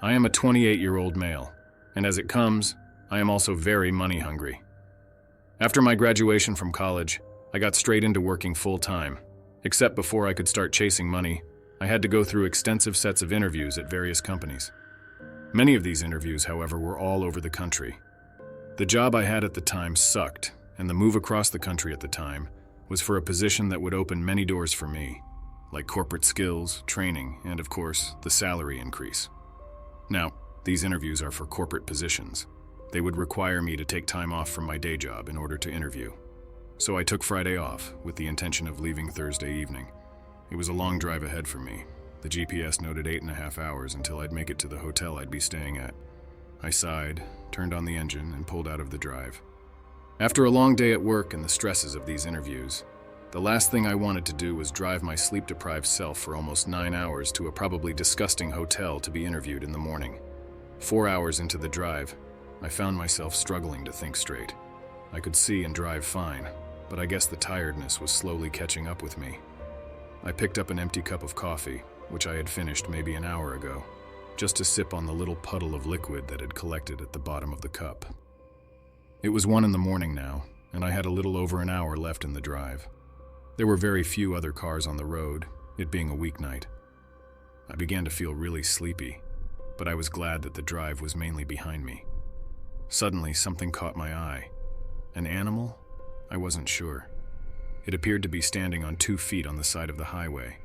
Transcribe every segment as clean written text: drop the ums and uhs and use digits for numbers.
I am a 28-year-old male, and as it comes, I am also very money hungry. After my graduation from college, I got straight into working full-time. Except before I could start chasing money, I had to go through extensive sets of interviews at various companies. Many of these interviews, however, were all over the country. The job I had at the time sucked, and the move across the country at the time was for a position that would open many doors for me, like corporate skills, training, and of course, the salary increase. Now, these interviews are for corporate positions. They would require me to take time off from my day job in order to interview. So I took Friday off with the intention of leaving Thursday evening. It was a long drive ahead for me. The GPS noted 8.5 hours until I'd make it to the hotel I'd be staying at. I sighed, turned on the engine, and pulled out of the drive. After a long day at work and the stresses of these interviews, the last thing I wanted to do was drive my sleep-deprived self for almost 9 hours to a probably disgusting hotel to be interviewed in the morning. 4 hours into the drive, I found myself struggling to think straight. I could see and drive fine, but I guess the tiredness was slowly catching up with me. I picked up an empty cup of coffee, which I had finished maybe an hour ago, just to sip on the little puddle of liquid that had collected at the bottom of the cup. It was 1 a.m. now, and I had a little over an hour left in the drive. There were very few other cars on the road, it being a weeknight. I began to feel really sleepy, but I was glad that the drive was mainly behind me. Suddenly, something caught my eye. An animal? I wasn't sure. It appeared to be standing on 2 feet on the side of the highway.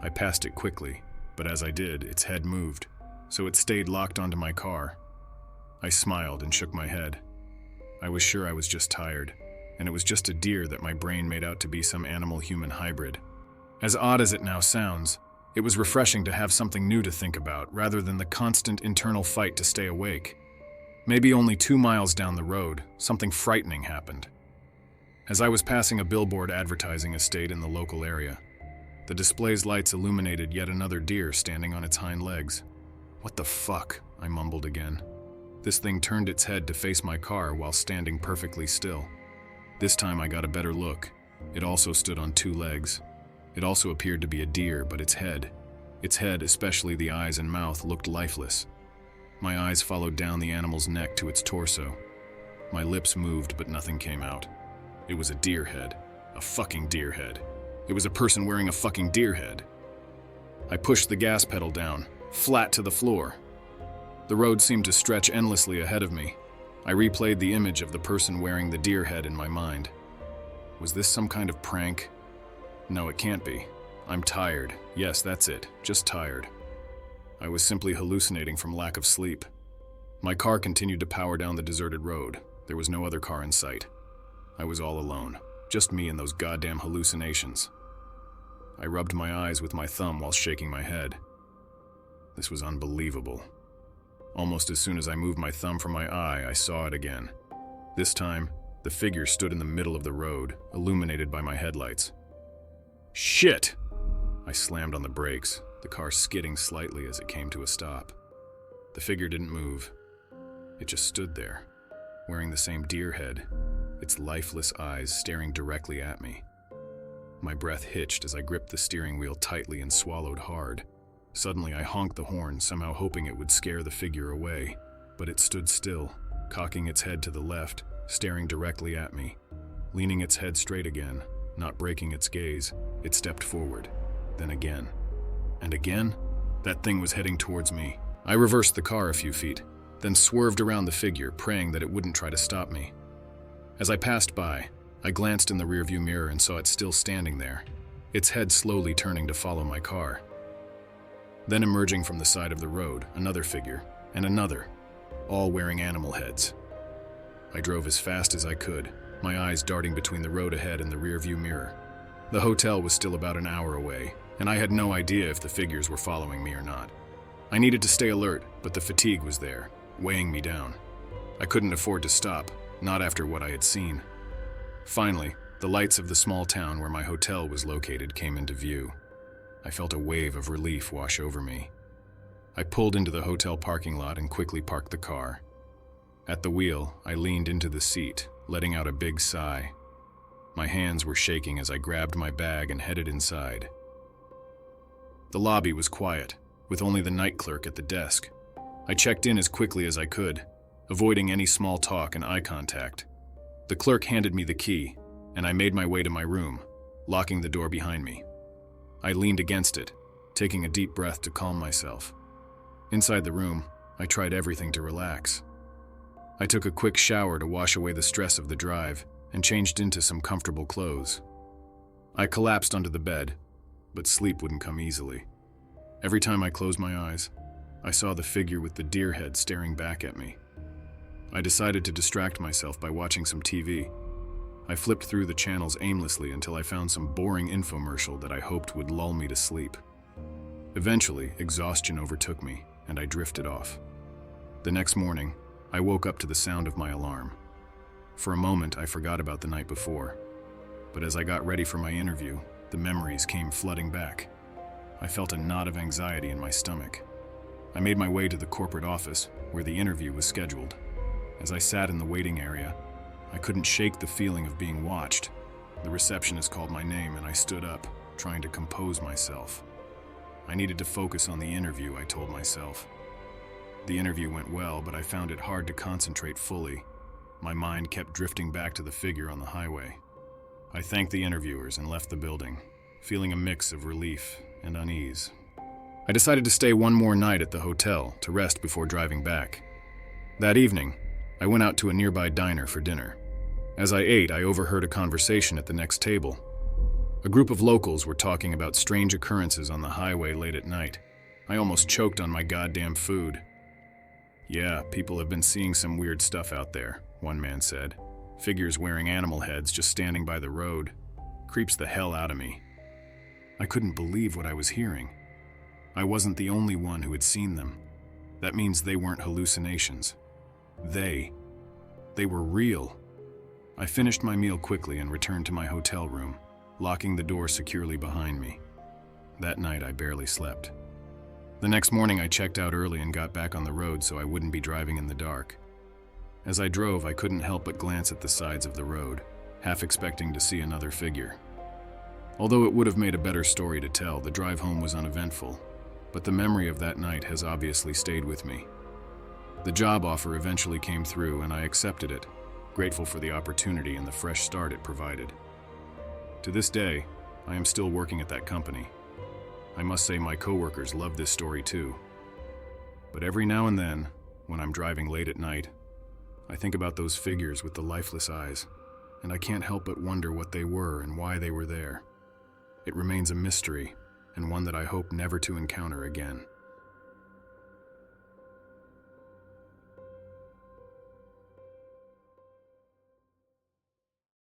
I passed it quickly, but as I did, its head moved, so it stayed locked onto my car. I smiled and shook my head. I was sure I was just tired, and it was just a deer that my brain made out to be some animal-human hybrid. As odd as it now sounds, it was refreshing to have something new to think about rather than the constant internal fight to stay awake. Maybe only 2 miles down the road, something frightening happened. As I was passing a billboard advertising a state in the local area, the display's lights illuminated yet another deer standing on its hind legs. "What the fuck?" I mumbled again. This thing turned its head to face my car while standing perfectly still. This time I got a better look. It also stood on 2 legs. It also appeared to be a deer, but its head, especially the eyes and mouth, looked lifeless. My eyes followed down the animal's neck to its torso. My lips moved, but nothing came out. It was a deer head. A fucking deer head. It was a person wearing a fucking deer head. I pushed the gas pedal down, flat to the floor. The road seemed to stretch endlessly ahead of me. I replayed the image of the person wearing the deer head in my mind. Was this some kind of prank? No, it can't be. I'm tired. Yes, that's it. Just tired. I was simply hallucinating from lack of sleep. My car continued to power down the deserted road. There was no other car in sight. I was all alone. Just me and those goddamn hallucinations. I rubbed my eyes with my thumb while shaking my head. This was unbelievable. Almost as soon as I moved my thumb from my eye, I saw it again. This time, the figure stood in the middle of the road, illuminated by my headlights. Shit! I slammed on the brakes, the car skidding slightly as it came to a stop. The figure didn't move. It just stood there, wearing the same deer head, its lifeless eyes staring directly at me. My breath hitched as I gripped the steering wheel tightly and swallowed hard. Suddenly, I honked the horn, somehow hoping it would scare the figure away, but it stood still, cocking its head to the left, staring directly at me. Leaning its head straight again, not breaking its gaze, it stepped forward. Then again. And again? That thing was heading towards me. I reversed the car a few feet, then swerved around the figure, praying that it wouldn't try to stop me. As I passed by, I glanced in the rearview mirror and saw it still standing there, its head slowly turning to follow my car. Then emerging from the side of the road, another figure, and another, all wearing animal heads. I drove as fast as I could, my eyes darting between the road ahead and the rearview mirror. The hotel was still about an hour away, and I had no idea if the figures were following me or not. I needed to stay alert, but the fatigue was there, weighing me down. I couldn't afford to stop, not after what I had seen. Finally, the lights of the small town where my hotel was located came into view. I felt a wave of relief wash over me. I pulled into the hotel parking lot and quickly parked the car. At the wheel, I leaned into the seat, letting out a big sigh. My hands were shaking as I grabbed my bag and headed inside. The lobby was quiet, with only the night clerk at the desk. I checked in as quickly as I could, avoiding any small talk and eye contact. The clerk handed me the key, and I made my way to my room, locking the door behind me. I leaned against it, taking a deep breath to calm myself. Inside the room, I tried everything to relax. I took a quick shower to wash away the stress of the drive and changed into some comfortable clothes. I collapsed onto the bed, but sleep wouldn't come easily. Every time I closed my eyes, I saw the figure with the deer head staring back at me. I decided to distract myself by watching some TV. I flipped through the channels aimlessly until I found some boring infomercial that I hoped would lull me to sleep. Eventually, exhaustion overtook me, and I drifted off. The next morning, I woke up to the sound of my alarm. For a moment, I forgot about the night before. But as I got ready for my interview, the memories came flooding back. I felt a knot of anxiety in my stomach. I made my way to the corporate office, where the interview was scheduled. As I sat in the waiting area, I couldn't shake the feeling of being watched. The receptionist called my name, and I stood up, trying to compose myself. I needed to focus on the interview, I told myself. The interview went well, but I found it hard to concentrate fully. My mind kept drifting back to the figure on the highway. I thanked the interviewers and left the building, feeling a mix of relief and unease. I decided to stay one more night at the hotel to rest before driving back. That evening, I went out to a nearby diner for dinner. As I ate, I overheard a conversation at the next table. A group of locals were talking about strange occurrences on the highway late at night. I almost choked on my goddamn food. "Yeah, people have been seeing some weird stuff out there," one man said. "Figures wearing animal heads just standing by the road. Creeps the hell out of me." I couldn't believe what I was hearing. I wasn't the only one who had seen them. That means they weren't hallucinations. They were real. I finished my meal quickly and returned to my hotel room, locking the door securely behind me. That night, I barely slept. The next morning, I checked out early and got back on the road so I wouldn't be driving in the dark. As I drove, I couldn't help but glance at the sides of the road, half expecting to see another figure. Although it would have made a better story to tell, the drive home was uneventful, but the memory of that night has obviously stayed with me. The job offer eventually came through, and I accepted it, grateful for the opportunity and the fresh start it provided. To this day, I am still working at that company. I must say my coworkers love this story too. But every now and then, when I'm driving late at night, I think about those figures with the lifeless eyes, and I can't help but wonder what they were and why they were there. It remains a mystery, and one that I hope never to encounter again.